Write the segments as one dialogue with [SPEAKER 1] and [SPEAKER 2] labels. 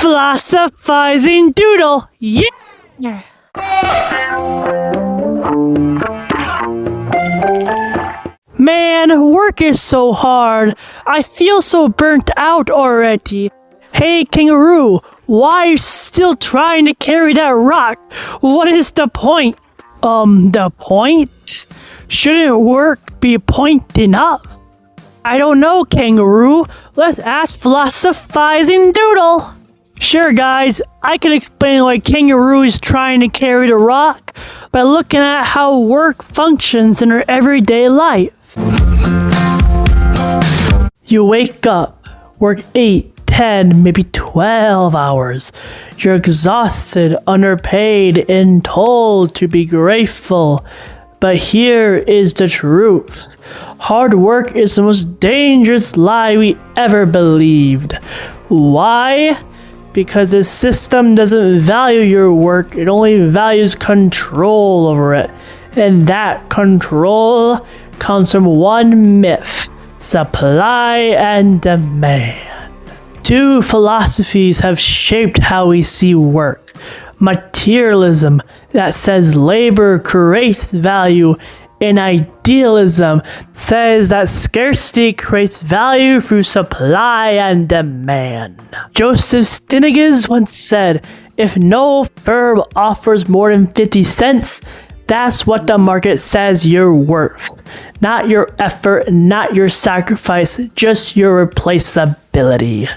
[SPEAKER 1] Philosophizing doodle, yeah! Man, work is so hard. I feel so burnt out already. Hey, kangaroo, why are you still trying to carry that rock? What is the point? The point? Shouldn't work be point enough? I don't know, kangaroo. Let's ask Philosophizing Doodle. Sure, guys, I can explain why kangaroo is trying to carry the rock by looking at how work functions in her everyday life. You wake up, work 8, 10, maybe 12 hours. You're exhausted, underpaid, and told to be grateful. But here is the truth. Hard work is the most dangerous lie we ever believed. Why? Because the system doesn't value your work, it only values control over it. And that control comes from one myth: supply and demand. Two philosophies have shaped how we see work. Materialism, that says labor creates value, and idealism says that scarcity creates value through supply and demand. Joseph Stiglitz once said, "If no firm offers more than 50 cents, that's what the market says you're worth. Not your effort, not your sacrifice, just your replaceability."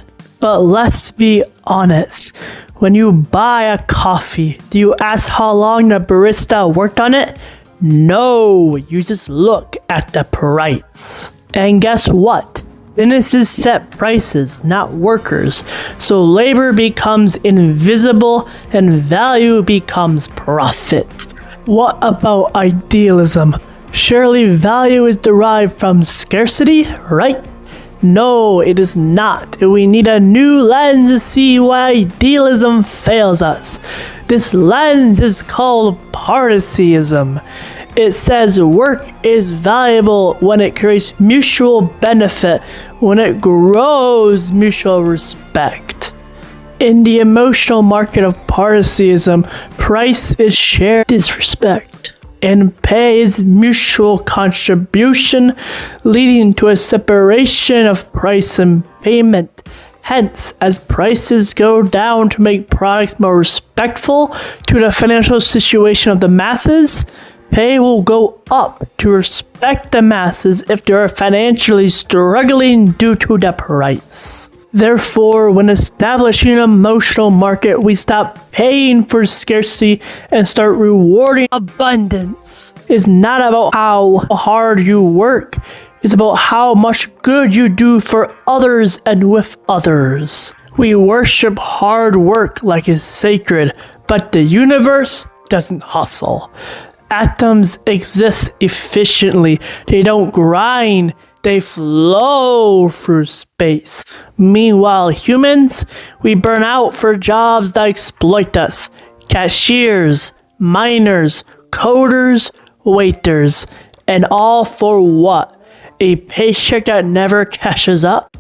[SPEAKER 1] But let's be honest. When you buy a coffee, do you ask how long the barista worked on it? No, you just look at the price. And guess what? Businesses set prices, not workers. So labor becomes invisible and value becomes profit. What about idealism? Surely value is derived from scarcity, right? No, it is not. We need a new lens to see why idealism fails us. This lens is called Partaceyism. It says work is valuable when it creates mutual benefit, when it grows mutual respect. In the emotional market of Partaceyism, price is shared disrespect, and pay is mutual contribution, leading to a separation of price and payment. Hence, as prices go down to make products more respectful to the financial situation of the masses, pay will go up to respect the masses if they are financially struggling due to the price. Therefore, when establishing an emotional market, we stop paying for scarcity and start rewarding abundance. It's not about how hard you work. It's about how much good you do for others and with others. We worship hard work like it's sacred, but the universe doesn't hustle. Atoms exist efficiently. They don't grind. They flow through space. Meanwhile, humans, we burn out for jobs that exploit us. Cashiers, miners, coders, waiters, and all for what? A paycheck that never cashes up?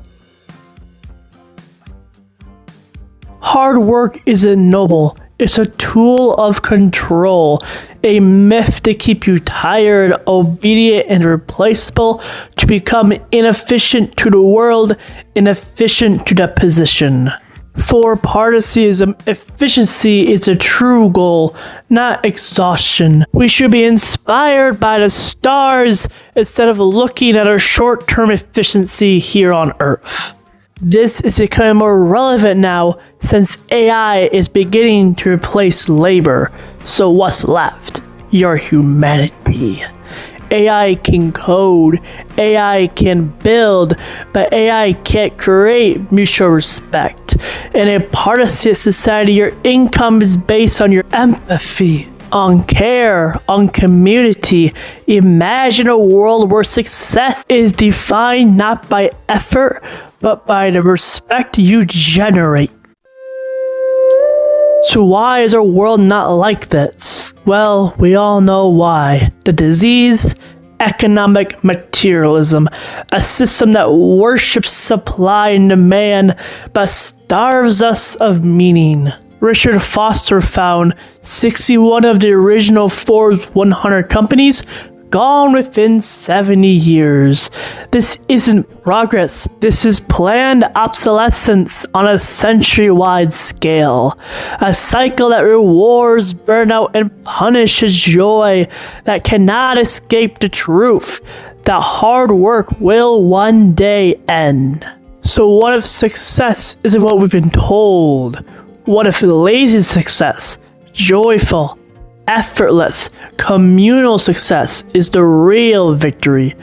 [SPEAKER 1] Hard work isn't noble. It's a tool of control, a myth to keep you tired, obedient, and replaceable, to become inefficient to the world, inefficient to the position. For Partaceyism, efficiency is a true goal, not exhaustion. We should be inspired by the stars instead of looking at our short-term efficiency here on Earth. This is becoming more relevant now since AI is beginning to replace labor. So what's left? Your humanity. AI can code, AI can build, but AI can't create mutual respect. In a Partaceyist society, your income is based on your empathy, on care, on community. Imagine a world where success is defined not by effort, but by the respect you generate. So why is our world not like this? Well, we all know why. The disease, economic materialism, a system that worships supply and demand but starves us of meaning. Richard Foster found 61 of the original Forbes 100 companies gone within 70 years. This isn't progress. This is planned obsolescence on a century-wide scale. A cycle that rewards burnout and punishes joy, that cannot escape the truth that hard work will one day end. So what if success isn't what we've been told? What if lazy success, joyful, effortless, communal success is the real victory?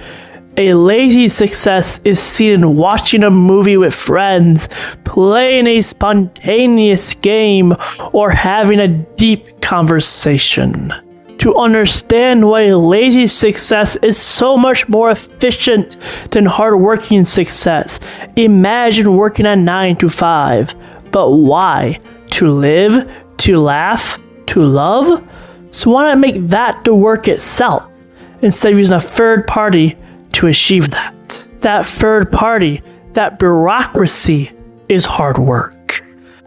[SPEAKER 1] A lazy success is seen in watching a movie with friends, playing a spontaneous game, or having a deep conversation. To understand why lazy success is so much more efficient than hardworking success, imagine working a 9 to 5. But why? To live? To laugh? To love? So why not make that the work itself, instead of using a third party to achieve that? That third party, that bureaucracy, is hard work.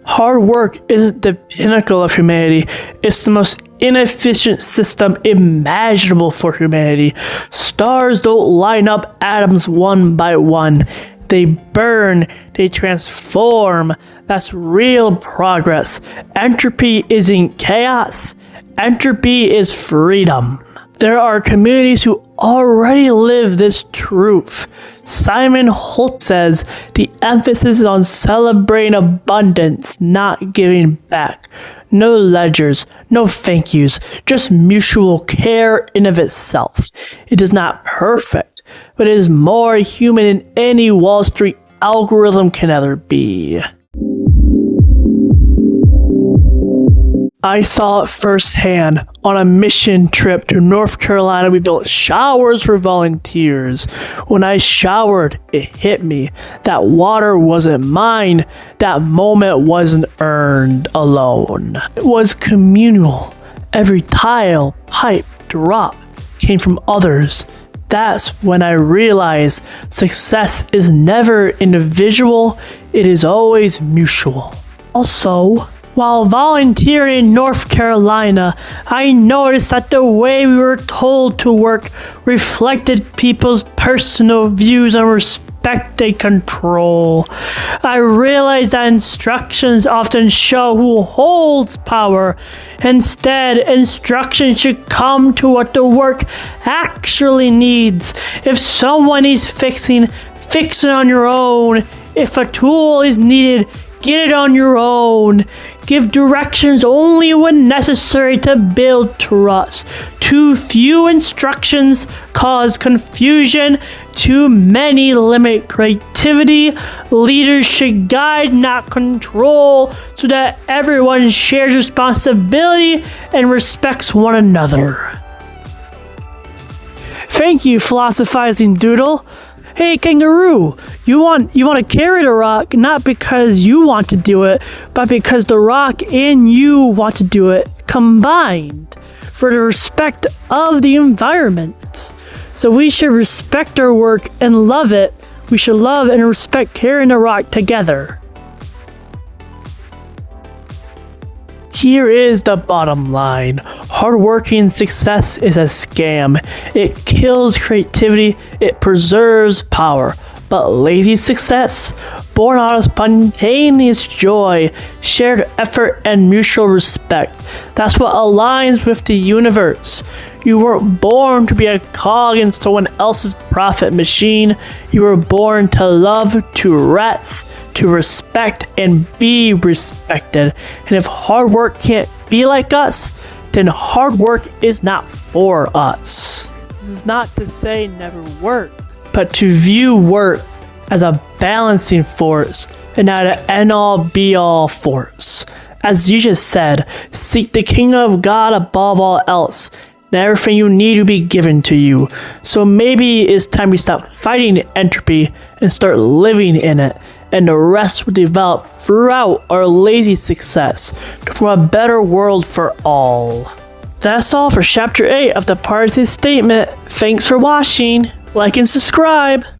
[SPEAKER 1] Hard work isn't the pinnacle of humanity. It's the most inefficient system imaginable for humanity. Stars don't line up atoms one by one. They burn, they transform. That's real progress. Entropy isn't chaos. Entropy is freedom. There are communities who already live this truth. Simon Holt says the emphasis is on celebrating abundance, not giving back. No ledgers, no thank yous, just mutual care in of itself. It is not perfect, but it is more human than any Wall Street algorithm can ever be. I saw it firsthand. On a mission trip to North Carolina, we built showers for volunteers. When I showered, it hit me. That water wasn't mine. That moment wasn't earned alone. It was communal. Every tile, pipe, drop came from others. That's when I realized success is never individual, it is always mutual. Also, while volunteering in North Carolina, I noticed that the way we were told to work reflected people's personal views and respect they control. I realized that instructions often show who holds power. Instead, instructions should come to what the work actually needs. If someone needs fixing, fix it on your own. If a tool is needed, get it on your own. Give directions only when necessary to build trust. Too few instructions cause confusion. Too many limit creativity. Leaders should guide, not control, so that everyone shares responsibility and respects one another. Thank you, philosophizing doodle. Hey, kangaroo, you want to carry the rock not because you want to do it, but because the rock and you want to do it combined for the respect of the environment. So we should respect our work and love it. We should love and respect carrying the rock together. Here is the bottom line. Hardworking success is a scam. It kills creativity, it preserves power. But lazy success, born out of spontaneous joy, shared effort, and mutual respect, that's what aligns with the universe. You weren't born to be a cog in someone else's profit machine. You were born to love, to rest, to respect, and be respected. And if hard work can't be like us, then hard work is not for us. This is not to say never work, but to view work as a balancing force and not an end-all be-all force. As you just said, seek the kingdom of God above all else, and everything you need will be given to you. So maybe it's time we stop fighting entropy and start living in it, and the rest will develop throughout our lazy success to form a better world for all. That's all for Chapter 8 of the Partaceyist Statement. Thanks for watching. Like and subscribe.